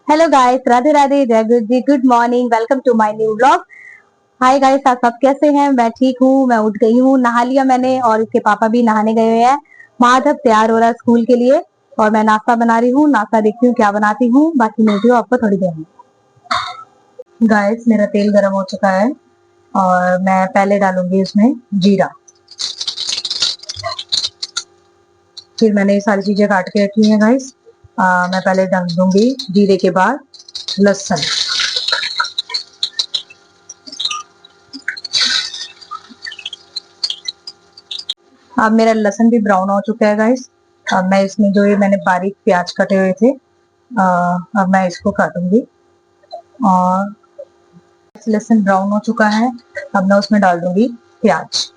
Hello guys, Radhe Radhe, जय Guru ji, good morning, welcome to my new vlog. Hi guys, आप सब कैसे हैं? मैं ठीक हूँ। मैं उठ गई हूँ, नहा लिया मैंने और इसके पापा भी नहाने गए हुए हैं। माधव तैयार हो रहा है स्कूल के लिए और मैं नाश्ता बना रही हूँ। नाश्ता देखती हूँ क्या बनाती हूँ, बाकी मिलती हूँ आपको थोड़ी देर में। गाइस, मेरा तेल गर्म हो चुका है और मैं पहले डालूंगी इसमें जीरा। फिर मैंने ये सारी चीजें काट के रखी हैं गाइस। मैं पहले डाल दूंगी जीरे के बाद लहसुन। अब मेरा लहसुन भी ब्राउन हो चुका है गाइस। अब मैं इसमें जो ये मैंने बारीक प्याज कटे हुए थे, अब मैं इसको काटूंगी। और लहसुन ब्राउन हो चुका है, अब मैं उसमें डाल दूंगी प्याज।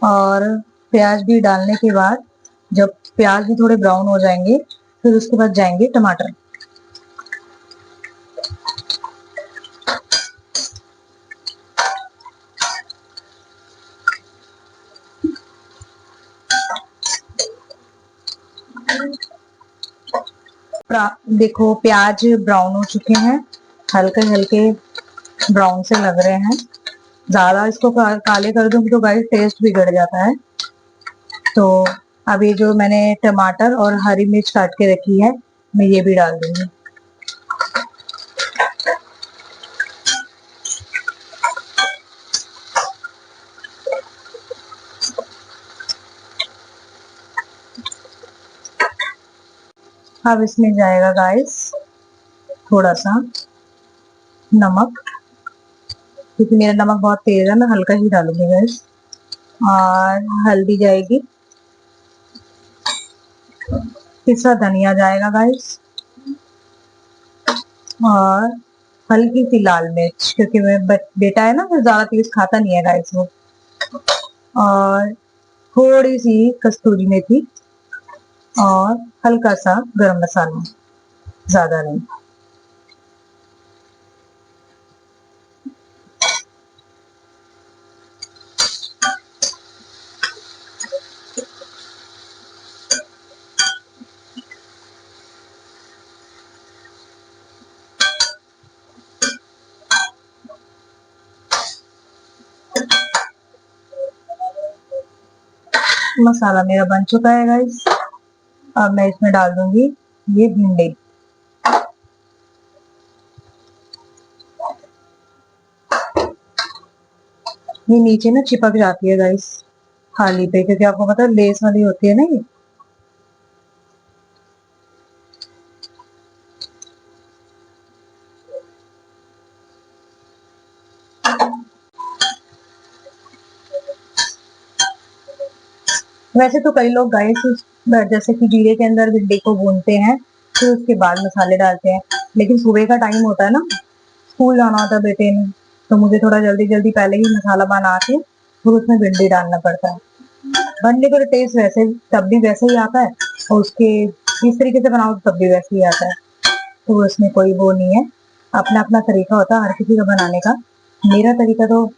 और प्याज भी डालने के बाद जब प्याज भी थोड़े ब्राउन हो जाएंगे, फिर उसके बाद जाएंगे टमाटर। देखो प्याज ब्राउन हो चुके हैं, हल्के हल्के ब्राउन से लग रहे हैं। ज्यादा इसको काले कर दूंगी तो गाइस टेस्ट बिगड़ जाता है। तो अब ये जो मैंने टमाटर और हरी मिर्च काट के रखी है, मैं ये भी डाल दूंगी। अब इसमें जाएगा गाइस थोड़ा सा नमक, क्योंकि मेरा नमक बहुत तेज है, मैं हल्का ही डालूंगी गाइस। और हल्दी जाएगी, पिसा धनिया जाएगा गाइस, और हल्की सी लाल मिर्च, क्योंकि मैं बेटा है ना, फिर ज्यादा तेज खाता नहीं है गाइस वो। और थोड़ी सी कस्तूरी मेथी और हल्का सा गरम मसाला, ज्यादा नहीं। मसाला मेरा बन चुका है गाइस। अब मैं इसमें डाल दूंगी ये भिंडी। ये नीचे ना चिपक जाती है गाइस थाली पे, क्योंकि आपको पता है लेस वाली होती है ना ये। वैसे तो कई लोग गाइस जैसे कि जीरे के अंदर भिंडी को भूनते हैं, फिर उसके बाद मसाले डालते हैं। लेकिन सुबह का टाइम होता है ना, स्कूल जाना होता है बेटे ने, तो मुझे थोड़ा जल्दी जल्दी पहले ही मसाला बना के फिर उसमें भिंडी डालना पड़ता है। बनने का टेस्ट वैसे तब भी वैसे ही आता है, और उसके इस तरीके से बनाओ तब भी वैसे ही आता है। तो उसमें कोई वो नहीं है, अपना अपना तरीका होता है हर किसी का बनाने का। मेरा तरीका तो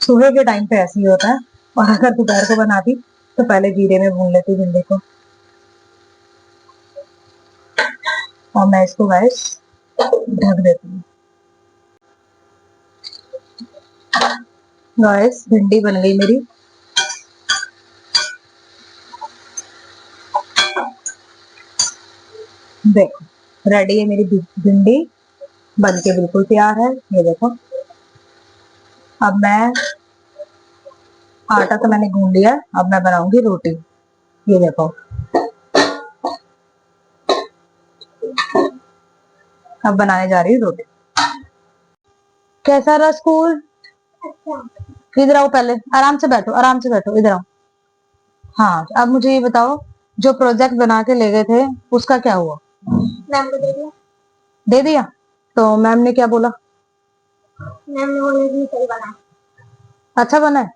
सुबह के टाइम पे ऐसे ही होता है, और अगर दोपहर को बनाती तो पहले जीरे में भून लेती भिंडी को। और मैं इसको गैस ढक देती हूँ। गैस भिंडी बन गई मेरी। देखो रेडी है मेरी भिंडी, बन के बिल्कुल तैयार है। ये देखो, अब मैं आटा तो मैंने गूंद लिया, अब मैं बनाऊंगी रोटी। ये देखो, अब बनाने जा रही हूँ रोटी। कैसा रहा स्कूल? इधर आओ, पहले आराम से बैठो, आराम से बैठो, इधर आओ। हाँ, अब मुझे ये बताओ, जो प्रोजेक्ट बना के ले गए थे उसका क्या हुआ? मैम को दे दिया। दे दिया? तो मैम ने क्या बोला? मैम ने बोला कि सही बना है। अच्छा बना है?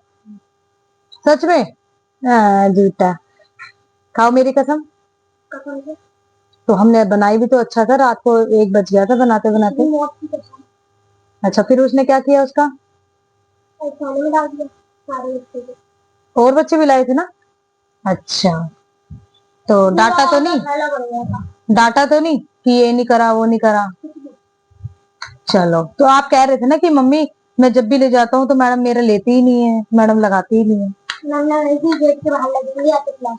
सच में? झूठा। खाओ मेरी कसम। कसम से। तो हमने बनाई भी तो अच्छा था, रात को 1 बज गया था बनाते बनाते। अच्छा, फिर उसने क्या किया उसका? खाने में डाल दिया सारे बच्चे को। और बच्चे भी लाए थे ना? अच्छा, तो डांटा तो नहीं? डांटा तो नहीं कि ये नहीं करा वो नहीं करा? चलो, तो आप कह रहे थे ना कि मम्मी मैं जब भी ले जाता हूँ तो मैडम मेरा लेती ही नहीं है, मैडम लगाती ही नहीं है। गेट के बाहर लगेंगी आपके क्लास।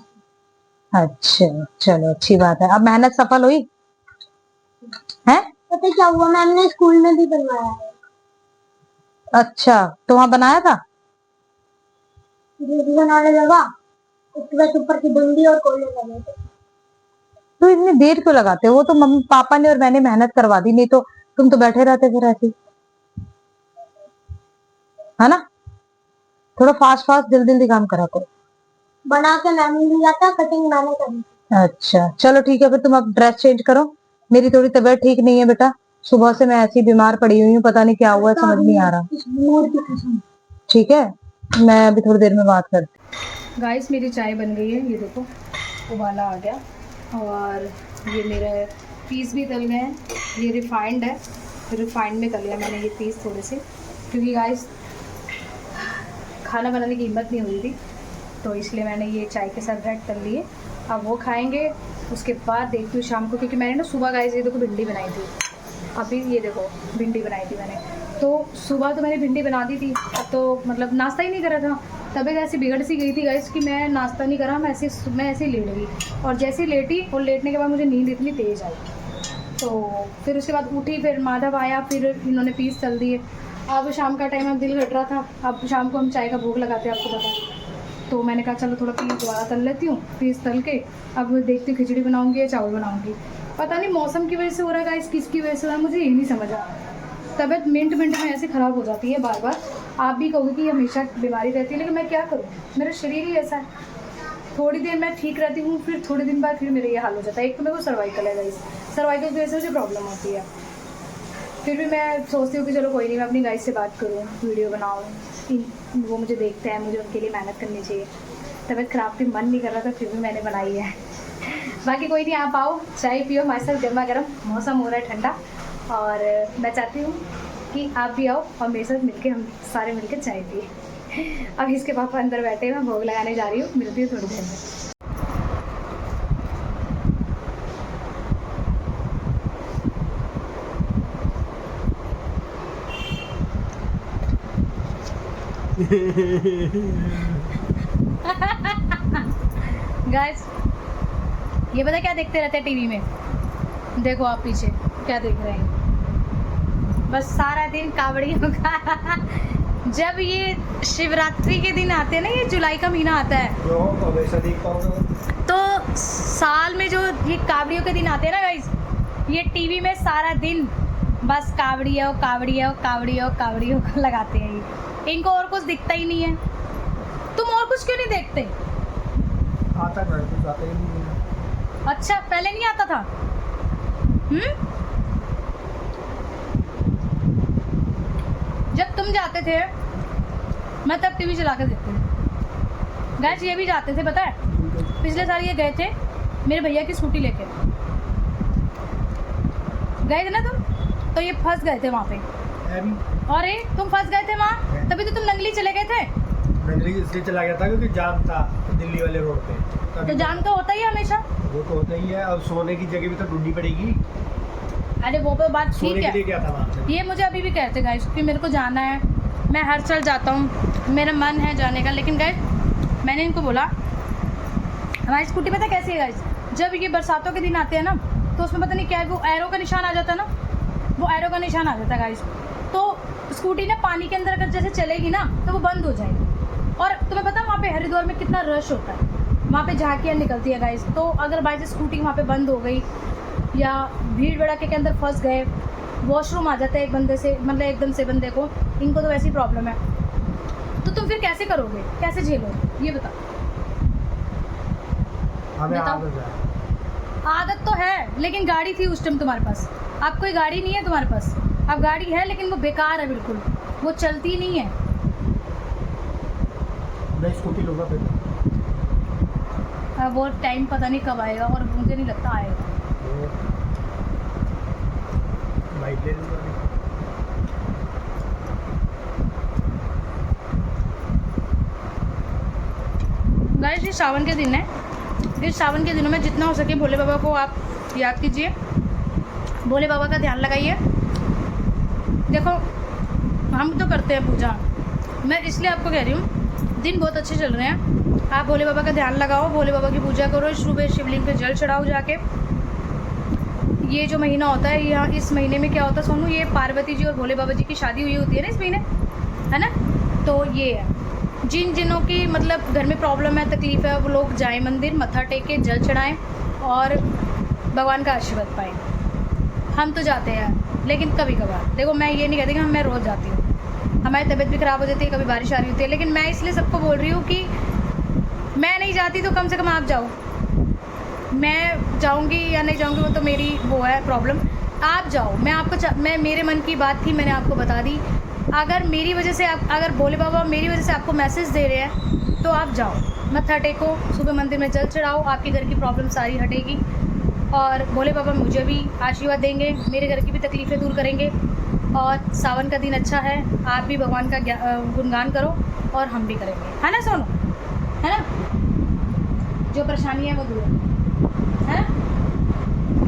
अच्छा, चलो अच्छी बात है। अब मेहनत सफल हुई है? पता क्या हुआ, मैम ने स्कूल में भी बनवाया है। अच्छा, तो वहां बनाया था? दीदी बनाने लगा, उसके बाद ऊपर की भिंडी और कोले लगे थे। तो इतनी देर क्यों लगाते हो? वो तो मम्मी पापा ने और मैंने मेहनत करवा दी, नहीं तो तुम तो बैठे रहते फिर ऐसे ही, है ना? थोड़ा फास्ट फास्ट जल्दी जल्दी काम करा करो। बना के मैम ने दिया था, कटिंग मैंने करी। अच्छा चलो ठीक है, फिर तुम अब ड्रेस चेंज करो। मेरी थोड़ी तबीयत ठीक नहीं है बेटा, सुबह से मैं ऐसी बीमार पड़ी हुई हूँ, पता नहीं क्या हुआ है, समझ नहीं आ रहा। ठीक है, मैं अभी थोड़ी देर में बात करती। गाइस मेरी चाय बन गई है, ये देखो उबाला आ गया, और ये मेरा पीस भी तल गए हैं। ये रिफाइंड है, रिफाइंड में तलिया मैंने ये पीस थोड़े से, क्योंकि गाइस खाना बनाने की हिम्मत नहीं हुई थी, तो इसलिए मैंने ये चाय के साथ ब्रेड तल लिए। अब वो खाएंगे, उसके बाद देखती हूँ शाम को, क्योंकि मैंने ना सुबह गाइस ये देखो भिंडी बनाई थी, अभी ये देखो भिंडी बनाई थी मैंने, तो सुबह तो मैंने भिंडी बना दी थी, अब तो मतलब नाश्ता ही नहीं करा था। तबीयत ऐसी बिगड़ सी गई थी गाइस कि मैं नाश्ता नहीं करा, मैं ऐसे ही लेट गई, और जैसे ही लेटी और लेटने के बाद मुझे नींद इतनी तेज़ आई, तो फिर उसके बाद उठी, फिर माधव आया, फिर इन्होंने पीस तल दिए। अब शाम का टाइम, अब दिल घट रहा था, अब शाम को हम चाय का भोग लगाते हैं, आपको पता है, तो मैंने कहा चलो थोड़ा पीस दोबारा तल लेती हूँ, पीस तल के अब देखती हूँ खिचड़ी बनाऊँगी या चावल बनाऊँगी। पता नहीं मौसम की वजह से हो रहा है गाइस, किसकी वजह से हो रहा है मुझे ये नहीं समझ आ रहा। तबीयत मिनट मिनट में ऐसे ख़राब हो जाती है बार बार। आप भी कहोगे कि हमेशा बीमारी रहती है, लेकिन मैं क्या करूँ, मेरा शरीर ही ऐसा है। थोड़ी देर मैं ठीक रहती हूँ, फिर थोड़े दिन बाद फिर मेरा ये हाल हो जाता है। एक तो मेरे को सर्वाइकल है गाइस, सर्वाइकल की वजह से मुझे प्रॉब्लम होती है। फिर भी मैं सोचती हूँ कि चलो कोई नहीं, मैं अपनी गाइस से बात करूँ, वीडियो बनाऊँ, वो मुझे देखते हैं, मुझे उनके लिए मेहनत करनी चाहिए। तबीयत ख़राब थी, मन नहीं कर रहा था, फिर भी मैंने बनाई है। बाकी कोई नहीं, आप आओ चाय पियो हमारे साथ गर्मा गर्म, मौसम हो रहा है ठंडा, और मैं चाहती हूँ कि आप भी आओ और मेरे साथ मिलके हम सारे मिलके चाय पिए। अब इसके पापा अंदर बैठे हैं, मैं भोग लगाने जा रही हूँ, मिलती हूँ थोड़ी देर में। गाइस ये पता क्या देखते रहते हैं टीवी में, देखो आप पीछे क्या देख रहे हैं, बस सारा दिन कावड़ियों का। जब ये शिवरात्रि के दिन आते हैं ना, ये जुलाई का महीना आता है, तो साल में जो ये कावड़ियों के दिन आते हैं ना गाइस, ये टीवी में सारा दिन बस कावड़ियों कावड़ियों कावड़ियों कावड़ियों को लगाते हैं। ये इनको और कुछ दिखता ही नहीं है। तुम और कुछ क्यों नहीं देखते? आता ही नहीं है। अच्छा, पहले नहीं आता था? जब तुम जाते थे मैं तब टीवी चला कर देखती थी। गाइस ये भी जाते थे, पता है, पिछले साल ये गए थे मेरे भैया की स्कूटी लेके गए थे ना तुम, तो ये फंस गए थे वहाँ पे। अरे तुम फंस गए थे वहाँ, तभी तो तुम नंगली चले गए थे। नंगली इसलिए चला गया था क्योंकि जाम था दिल्ली वाले रोड पे। तो जाम तो होता ही है हमेशा। वो तो होता ही है, और सोने की जगह भी तो ढूंढनी पड़ेगी। अरे वो तो बात ठीक सोने है, के लिए क्या था वहाँ पे? ये मुझे अभी भी कहते गाइस कि मेरे को जाना है, मैं हर साल जाता हूँ, मेरा मन है जाने का, लेकिन गाइस मैंने इनको बोला हमारी स्कूटी पता कैसी है गाइस, जब ये बरसातों के दिन आते हैं ना, तो उसमें पता नहीं क्या है, वो एरो का निशान आ जाता है ना, वो एरो का निशान आ जाता है गाइस, तो स्कूटी ना पानी के अंदर अगर जैसे चलेगी ना तो वो बंद हो जाएगी। और तुम्हें पता है वहाँ पे हरिद्वार में कितना रश होता है, वहाँ पे झांकियाँ निकलती है गाइस, तो अगर बाई चांस स्कूटी वहाँ पे बंद हो गई या भीड़ भड़ाके के अंदर फंस गए, वॉशरूम आ जाता है एक बंदे से, मतलब एकदम से बंदे को, इनको तो वैसी प्रॉब्लम है, तो तुम फिर कैसे करोगे, कैसे झेलोगे, ये बताओ। आदत तो है, लेकिन गाड़ी थी उस टाइम तुम्हारे पास, अब कोई गाड़ी नहीं है तुम्हारे पास, अब गाड़ी है लेकिन वो बेकार है बिल्कुल, वो चलती नहीं है। मैं स्कूटी लूँगा फिर। वो टाइम पता नहीं कब आएगा, और मुझे नहीं लगता आएगा। बाइक ले लूँगा। गाइस ये सावन के दिन है, इस सावन के दिनों में जितना हो सके भोले बाबा को आप याद कीजिए, भोले बाबा का ध्यान लगाइए। देखो हम तो करते हैं पूजा, मैं इसलिए आपको कह रही हूँ दिन बहुत अच्छे चल रहे हैं, आप भोले बाबा का ध्यान लगाओ, भोले बाबा की पूजा करो, सुबह शिवलिंग पे जल चढ़ाओ जाके। ये जो महीना होता है, यहाँ इस महीने में क्या होता है सोनू, ये पार्वती जी और भोले बाबा जी की शादी हुई होती है ना इस महीने, है ना। तो ये है, जिन जिनों की मतलब घर में प्रॉब्लम है, तकलीफ़ है, वो लोग जाएं मंदिर, मत्था टेके, जल चढ़ाएं और भगवान का आशीर्वाद पाएं। हम तो जाते हैं, लेकिन कभी कभार, देखो मैं ये नहीं कहती कि मैं रोज़ जाती हूँ, हमारी तबीयत भी ख़राब हो जाती है, कभी बारिश आ रही होती है, लेकिन मैं इसलिए सबको बोल रही हूँ कि मैं नहीं जाती तो कम से कम आप जाओ। मैं जाऊंगी या नहीं जाऊंगी वो तो मेरी वो है प्रॉब्लम, आप जाओ। मैं आपको मैं मेरे मन की बात थी, मैंने आपको बता दी। अगर मेरी वजह से आप, अगर भोले बाबा मेरी वजह से आपको मैसेज दे रहे हैं तो आप जाओ, मत्था टेको, सुबह मंदिर में जल चढ़ाओ, आपके घर की प्रॉब्लम सारी हटेगी और भोले बाबा मुझे भी आशीर्वाद देंगे, मेरे घर की भी तकलीफ़ें दूर करेंगे। और सावन का दिन अच्छा है, आप भी भगवान का गुणगान करो और हम भी करेंगे, है ना सोनू, है ना। जो परेशानी है वो दूर है ना।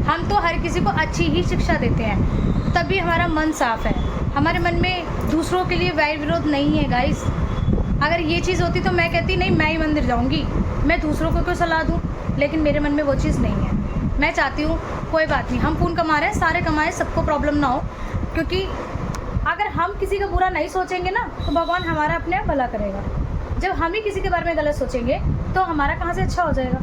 हम तो हर किसी को अच्छी ही शिक्षा देते हैं, तभी हमारा मन साफ है, हमारे मन में दूसरों के लिए वैर विरोध नहीं है गाइस। अगर ये चीज़ होती तो मैं कहती नहीं, मैं ही मंदिर जाऊंगी, मैं दूसरों को क्यों सलाह दूं, लेकिन मेरे मन में वो चीज़ नहीं है। मैं चाहती हूँ कोई बात नहीं, हम पुण्य कमा रहे हैं, सारे कमाए, सबको प्रॉब्लम ना हो, क्योंकि अगर हम किसी का बुरा नहीं सोचेंगे ना तो भगवान हमारा अपने आप भला करेगा। जब हम ही किसी के बारे में गलत सोचेंगे तो हमारा कहाँ से अच्छा हो जाएगा।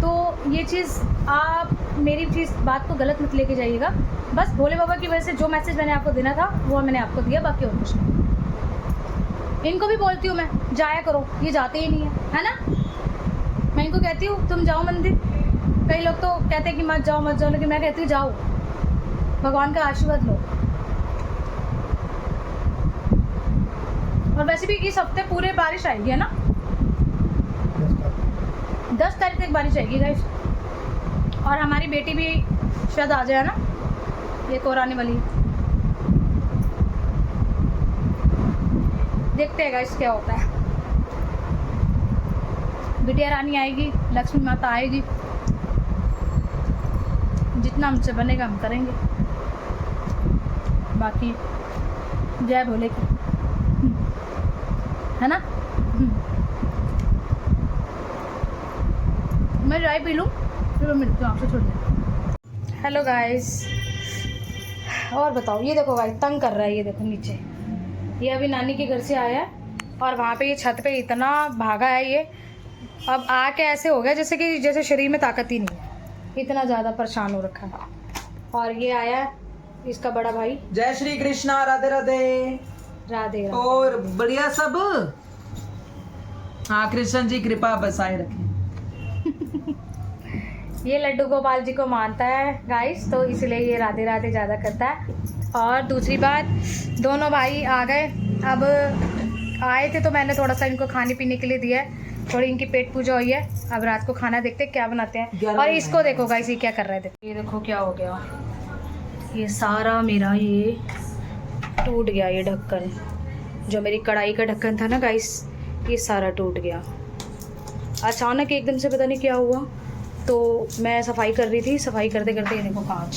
तो ये चीज़ आप मेरी चीज़ बात को गलत मत लेके जाइएगा। बस भोले बाबा की वजह से जो मैसेज मैंने आपको देना था वो मैंने आपको दिया, बाकी और कुछ नहीं। इनको भी बोलती हूँ मैं, जाया करो, ये जाते ही नहीं है ना। मैं इनको कहती हूँ तुम जाओ मंदिर, कई लोग तो कहते हैं कि मत जाओ मत जाओ, लेकिन मैं कहती हूँ जाओ, भगवान का आशीर्वाद लो। और वैसे भी इस हफ्ते पूरे बारिश आएगी, है ना, 10 तारीख तक बारिश आएगी गाइस। और हमारी बेटी भी शायद आ जाए ना, ये तो आने वाली, देखते हैं गाइस क्या होता है। बिटिया रानी आएगी, लक्ष्मी माता आएगी, जितना हमसे बनेगा हम करेंगे, बाकी जय भोले की, है ना। मैं चाय पी लूँ फिर मैं मिलती हूँ आपसे थोड़ी देर। हेलो गाइस, और बताओ, ये देखो गाइस तंग कर रहा है, ये देखो नीचे, ये अभी नानी के घर से आया है और वहाँ पे ये छत पे इतना भागा है, ये अब आके ऐसे हो गया जैसे शरीर में ताकत ही नहीं है, इतना ज़्यादा परेशान हो रखा है। और ये आया है इसका बड़ा भाई। जय श्री कृष्णा, राधे राधे। राधे राधे। और बढ़िया सब। हाँ, कृष्ण जी कृपा बसाए रखें। ये लड्डू गोपाल जी को मानता है गाइस, तो इसलिए ये राधे राधे ज़्यादा करता है। और दूसरी बात, दोनों भाई आ गए, अब आए थे तो मैंने थोड़ा सा इनको खाने पीने के लिए दिया है, थोड़ी इनकी पेट पूजा हुई है। अब रात को खाना देखते हैं क्या बनाते हैं। और इसको देखो गाइस, ये क्या कर रहे थे, ये देखो क्या हो गया, ये सारा मेरा ये टूट गया, ये ढक्कन जो मेरी कढ़ाई का ढक्कन था ना गाइस, ये सारा टूट गया अचानक एकदम से, पता नहीं क्या हुआ। तो मैं सफाई कर रही थी, सफाई करते करते ये देखो कांच,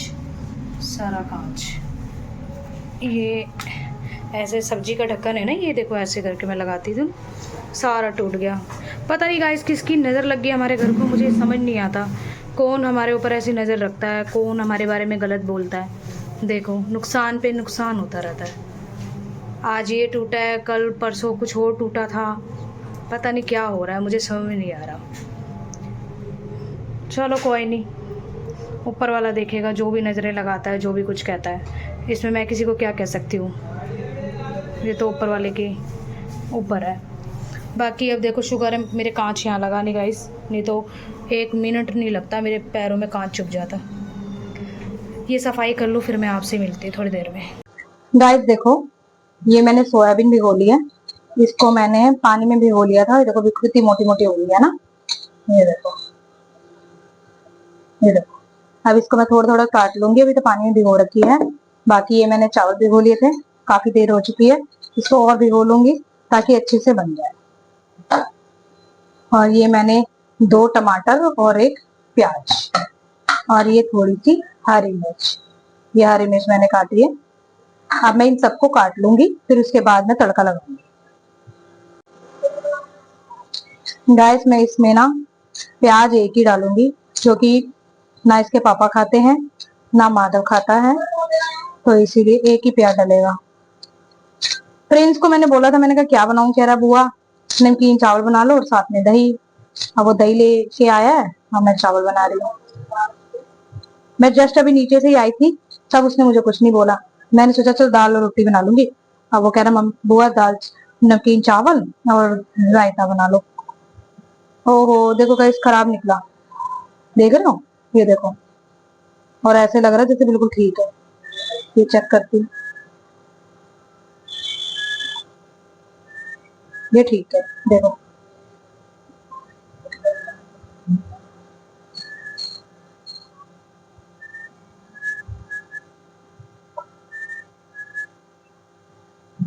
सारा कांच, ये ऐसे सब्जी का ढक्कन है ना, ये देखो ऐसे करके मैं लगाती थी, सारा टूट गया। पता नहीं गाइस किसकी नज़र लग गई हमारे घर को, मुझे समझ नहीं आता कौन हमारे ऊपर ऐसी नज़र रखता है, कौन हमारे बारे में गलत बोलता है। देखो नुकसान पे नुकसान होता रहता है, आज ये टूटा है, कल परसों कुछ और टूटा था, पता नहीं क्या हो रहा है, मुझे समझ में नहीं आ रहा। चलो कोई नहीं, ऊपर वाला देखेगा, जो भी नज़रें लगाता है, जो भी कुछ कहता है, इसमें मैं किसी को क्या कह सकती हूँ, ये तो ऊपर वाले के ऊपर है। बाकी अब देखो शुगर है मेरे कांच यहाँ लगा नहीं गाइस, नहीं तो 1 मिनट नहीं लगता मेरे पैरों में कांच चुभ जाता। ये सफाई कर लूँ फिर मैं आपसे मिलती थोड़ी देर में। गाइस देखो, ये मैंने सोयाबीन भिगो ली है, इसको मैंने पानी में भिगो लिया था, देखो कितनी मोटी मोटी हो गई है ना, ये देखो, ये देखो। अब इसको मैं थोड़ा थोड़ा काट लूंगी, अभी तो पानी में भिगो रखी है। बाकी ये मैंने चावल भिगो लिए थे, काफी देर हो चुकी है, इसको और भिगो लूंगी ताकि अच्छे से बन जाए। और ये मैंने 2 टमाटर और 1 प्याज, और ये थोड़ी सी हरी मिर्च। ये हरी मिर्च मैंने काटी है। अब मैं इन सबको काट लूंगी, फिर उसके बाद मैं तड़का लगाऊंगी। गाइस मैं इसमें ना प्याज एक ही डालूंगी, क्योंकि ना इसके पापा खाते हैं ना माधव खाता है, तो इसीलिए एक ही प्याज डलेगा। प्रिंस को मैंने बोला था, मैंने कहा क्या बनाऊं, कह रहा बुआ नमकीन चावल बना लो और साथ में दही। अब वो दही लेके आया है और मैं चावल बना रही हूँ। मैं जस्ट अभी नीचे से ही आई थी, तब उसने मुझे कुछ नहीं बोला। मैंने सोचा चल दाल और रोटी बना लूंगी। अब वो कह रहा मम्मी बुआ दाल नमकीन चावल और रायता बना लो। ओहो देखो गाइस खराब निकला, देख रहे हो, ये देखो। और ऐसे लग रहा है जैसे बिल्कुल ठीक है। ये चेक करती हूँ, ये ठीक है, देखो।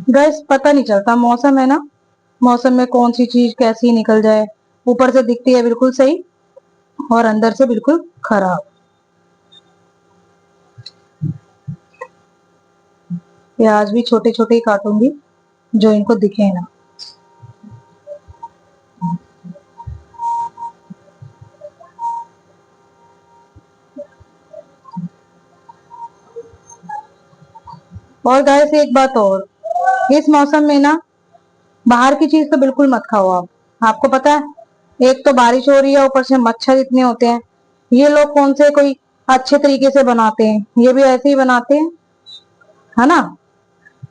गैस पता नहीं चलता, मौसम है ना, मौसम में कौन सी चीज कैसी निकल जाए। ऊपर से दिखती है बिल्कुल सही और अंदर से बिल्कुल खराब। प्याज भी छोटे छोटे ही काटूंगी, जो इनको दिखे ना। और गाइस एक बात और, इस मौसम में ना बाहर की चीज तो बिल्कुल मत खाओ आप। आपको पता है एक तो बारिश हो रही है, ऊपर से मच्छर इतने होते हैं। ये लोग कौन से कोई अच्छे तरीके से बनाते हैं, ये भी ऐसे ही बनाते हैं, है ना।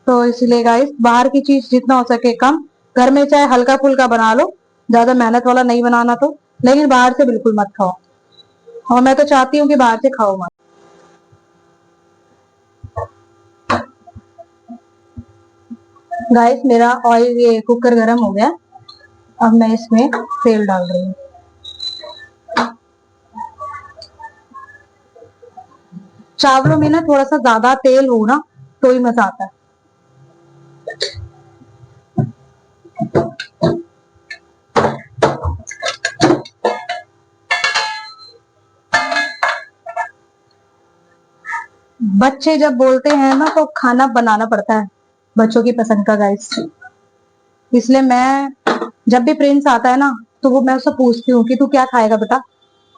तो इसलिए गाइस बाहर की चीज जितना हो सके कम, घर में चाहे हल्का फुल्का बना लो, ज्यादा मेहनत वाला नहीं बनाना तो, लेकिन बाहर से बिल्कुल मत खाओ। और मैं तो चाहती हूँ कि बाहर से खाओ मत। गाइस मेरा ऑयल ये कुकर गर्म हो गया, अब मैं इसमें तेल डाल रही हूँ। चावलों में ना थोड़ा सा ज्यादा तेल हो ना तो ही मजा आता है। बच्चे जब बोलते हैं ना तो खाना बनाना पड़ता है बच्चों की पसंद का गाइस। इसलिए मैं जब भी प्रिंस आता है ना तो वो मैं उससे पूछती हूँ कि तू क्या खाएगा बेटा,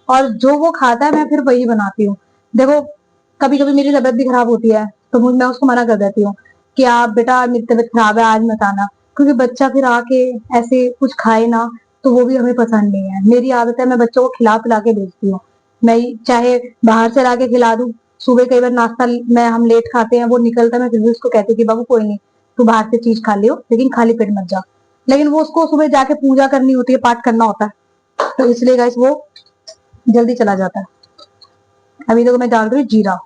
और जो वो खाता है मैं फिर वही बनाती हूँ। देखो कभी कभी मेरी तबीयत भी खराब होती है तो मैं उसको मना कर देती हूँ कि आप बेटा मेरी तबीयत खराब है आज मत आना, क्योंकि बच्चा फिर आके ऐसे कुछ खाए ना तो वो भी हमें पसंद नहीं है। मेरी आदत है मैं बच्चों को खिला पिला के भेजती हूँ। मैं चाहे बाहर से ला के खिला दूं, सुबह कई बार नाश्ता मैं हम लेट खाते हैं, वो निकलता है, मैं फिर भी उसको कहती हूँ कि बाबू कोई नहीं तू बाहर से चीज खा लियो लेकिन खाली पेट मत जा। लेकिन वो उसको सुबह जाके पूजा करनी होती है, पाठ करना होता है, तो इसलिए गाइस वो जल्दी चला जाता है। अभी देखो मैं डाल रही हूँ जीरा।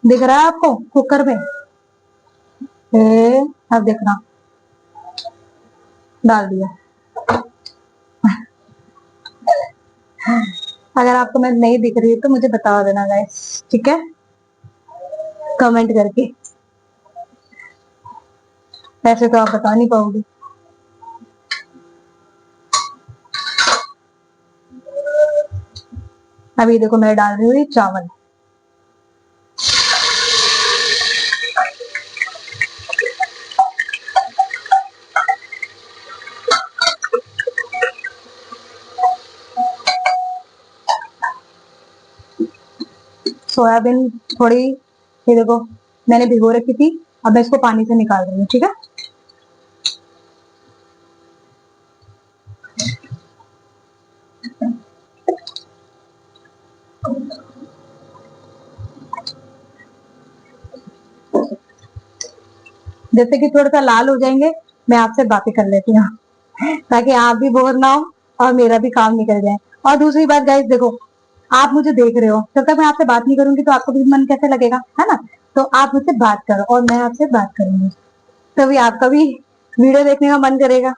दिख रहा है आपको कुकर में? अब देखना, डाल दिया। अगर आपको मैं नहीं दिख रही तो मुझे बता देना गाइस, ठीक है, कमेंट करके। ऐसे तो आप बता नहीं पाओगे। अभी देखो मैं डाल रही हूँ चावल। सोयाबीन थोड़ी, ये देखो मैंने भिगो रखी थी, अब मैं इसको पानी से निकाल रही हूँ, ठीक है। जैसे कि थोड़ा सा लाल हो जाएंगे मैं आपसे बातें कर लेती हूँ ताकि आप भी बोर ना हो और मेरा भी काम निकल जाए। और दूसरी बात गाइस देखो, आप मुझे देख रहे हो, जब तक मैं आपसे बात नहीं करूंगी तो आपको भी मन कैसे लगेगा, है ना। तो आप मुझसे बात करो और मैं आपसे बात करूंगी, तभी आपका भी वीडियो देखने का मन करेगा।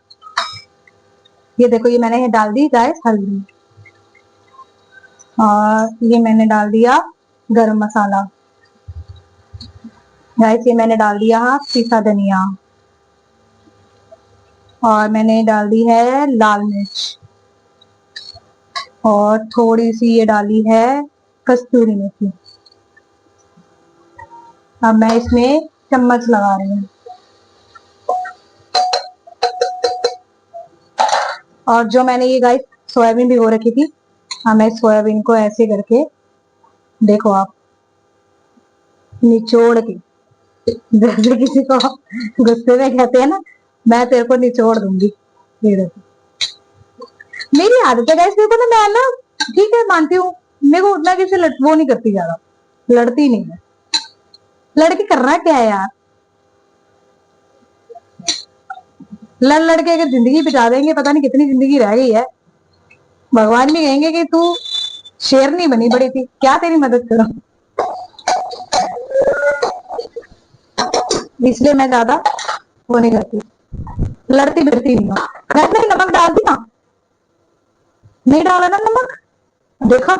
ये देखो ये मैंने डाल दी गाइस हल्दी, और ये मैंने डाल दिया गरम मसाला। गाइस ये मैंने डाल दिया पिसा धनिया। और मैंने डाल दी है लाल मिर्च और थोड़ी सी ये डाली है कस्तूरी मेथी। अब मैं इसमें चम्मच लगा रही हूँ और जो मैंने ये गाइस सोयाबीन भिगो रखी थी, हाँ मैं सोयाबीन को ऐसे करके देखो आप निचोड़ के, जैसे किसी को गुस्से में कहते हैं ना, मैं तेरे को निचोड़ दूंगी। ये देखो मेरी आदत है गाइस, मेरे को ना, मैं ना ठीक है मानती हूँ, मेरे को उतना किसी वो नहीं करती, ज्यादा लड़ती नहीं है। लड़के करना क्या है यार, लड़ लड़के अगर जिंदगी बिता देंगे, पता नहीं कितनी जिंदगी रह गई है। भगवान भी कहेंगे कि तू शेर नहीं बनी बड़ी थी, क्या तेरी मदद करो। इसलिए मैं ज्यादा वो नहीं करती, लड़ती भिड़ती नहीं हूँ। मैंने नमक डाल दी ना, नहीं डाला ना नमक, देखा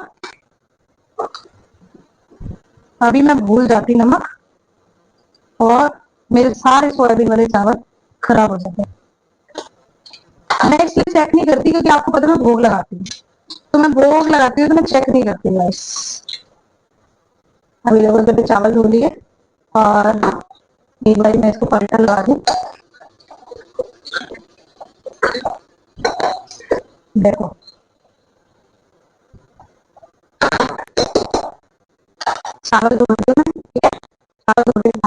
अभी मैं भूल जाती नमक और मेरे सारे सोयाबीन वाले चावल खराब हो जाते हैं। मैं इसलिए चेक नहीं करती क्योंकि आपको पता है मैं भोग लगाती हूँ, तो मैं भोग लगाती हूँ तो मैं चेक नहीं करती गाइस। अभी लोगों चावल धो लिए और एक बार मैं इसको पलटा लगा दूं। देखो चावल धो दिए मैं, ठीक है, चावल धो के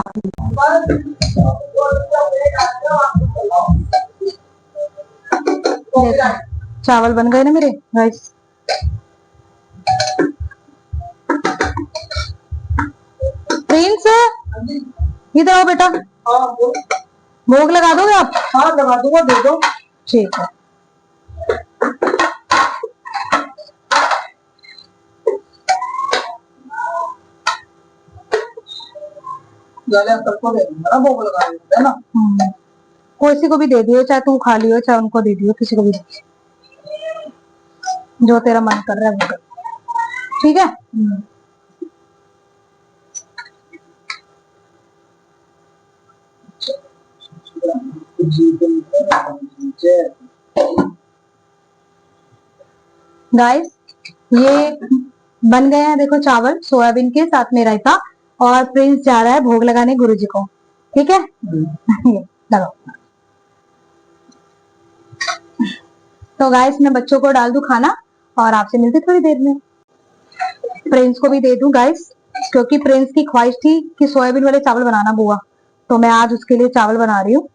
चावल बन गए ना मेरे गाइस। प्रिंस इधर आओ बेटा, भोग लगा दोगे आप? हाँ लगा दूंगा, दे दो। ठीक है, भोग लगा है ना। किसी को भी दे दियो, चाहे तू खा लियो चाहे उनको दे दियो, किसी को भी दे दियो, जो तेरा मन कर रहा है वो कर, ठीक है। गाइस ये बन गए हैं, देखो चावल सोयाबीन के साथ में रायता, और प्रिंस जा रहा है भोग लगाने गुरुजी को, ठीक है। लगाओ। तो गाइस मैं बच्चों को डाल दूं खाना और आपसे मिलती थोड़ी देर में। प्रिंस को भी दे दूं गाइस, क्योंकि प्रिंस की ख्वाहिश थी कि सोयाबीन वाले चावल बनाना बुआ, तो मैं आज उसके लिए चावल बना रही हूँ,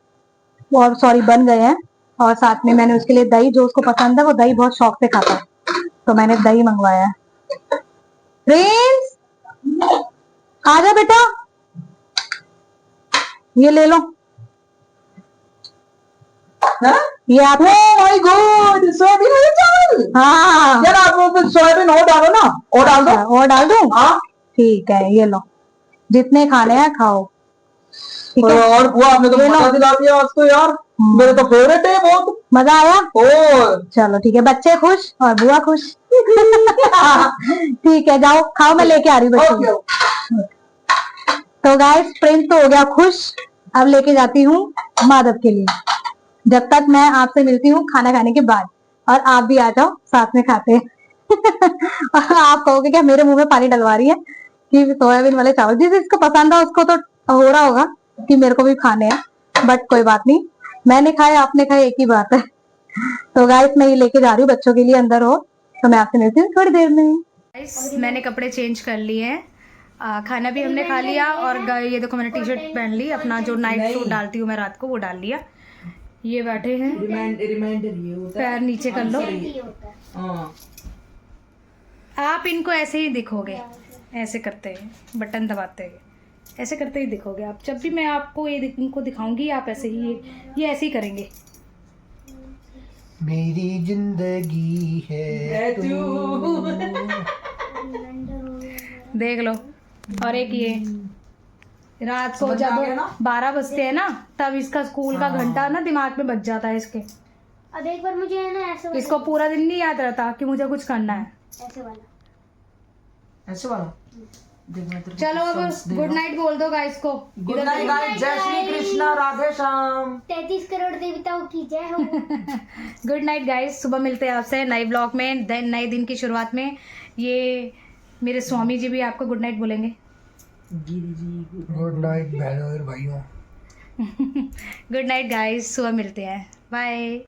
और सॉरी बन गए हैं। और साथ में मैंने उसके लिए दही, जो उसको पसंद है वो दही बहुत शौक से खाता है, तो मैंने दही मंगवाया है। प्रिंस आजा बेटा, ये ले लो। ये आप, माय गॉड सोयाबीन वाले चावल। हाँ यार आप लोग सोयाबीन और डालो ना, और डाल दो, और डाल दूं। हाँ ठीक है, ये लो, जितने खाने हैं खाओ, ठीक है। और बुआ आपने तो मजा दिला दिया आज तो यार, मेरे तो फेवरेट है, बहुत मजा आया। और चलो ठीक है, बच्चे खुश और बुआ खुश। ठीक है जाओ खाओ, मैं लेके आ रही हूँ बच्चों। तो गाइस प्रिंस तो हो गया खुश, अब लेके जाती हूँ माधव के लिए। जब तक मैं आपसे मिलती हूँ खाना खाने के बाद, और आप भी आ जाओ साथ में खाते हैं। आप कहोगे क्या मेरे मुंह में पानी डलवा रही है कि सोयाबीन वाले चावल, जिस जिसको पसंद है उसको तो हो रहा होगा कि मेरे को भी खाने हैं, बट कोई बात नहीं, मैंने खाए आपने खाए एक ही बात है। तो गाइस मैं ये लेके जा रही हूँ बच्चों के लिए, अंदर हो, तो मैं आपसे मिलती हूँ थोड़ी देर में। गाइस मैंने कपड़े चेंज कर लिए हैं, खाना भी हमने खा लिया, और ये देखो मैंने टी शर्ट पहन ली, अपना जो नाइट सूट डालती हूँ मैं रात को वो डाल लिया। ये बैठे हैं, रिमाइंडर ये होता है, पैर नीचे कर लो। हाँ आप इनको ऐसे ही दिखोगे, ऐसे करते हैं बटन दबाते हैं, ऐसे करते ही दिखोगे आप। जब भी मैं आपको ये इनको दिखाऊंगी आप ऐसे ही ये ऐसे ही करेंगे। मेरी जिंदगी है तू। देख लो। और एक ये रात को जब 12 बजते हैं ना, तब इसका स्कूल का घंटा ना दिमाग में बज जाता है इसके। अब एक बार मुझे है ना ऐसे वाला, इसको पूरा दिन नहीं याद रहता कि मुझे कुछ करना है। ऐसे वाला, ऐसे वाला देख मैं तेरे को चलो अब songs दे गुड रहा नाइट बोल दो गाइस को हूँ। गुड नाइट गाइस, जय श्री कृष्णा, राधे श्याम। 33 करोड़ देवताओं की जय हो। गुड नाइट गाइस, सुबह मिलते हैं आपसे नए ब्लॉग में, नए दिन की शुरुआत में। ये मेरे स्वामी जी भी आपको गुड नाइट बोलेंगे। गिरी जी गुड नाइट बहनों और भाइयों। गुड नाइट गाइस, सुबह मिलते हैं, बाय।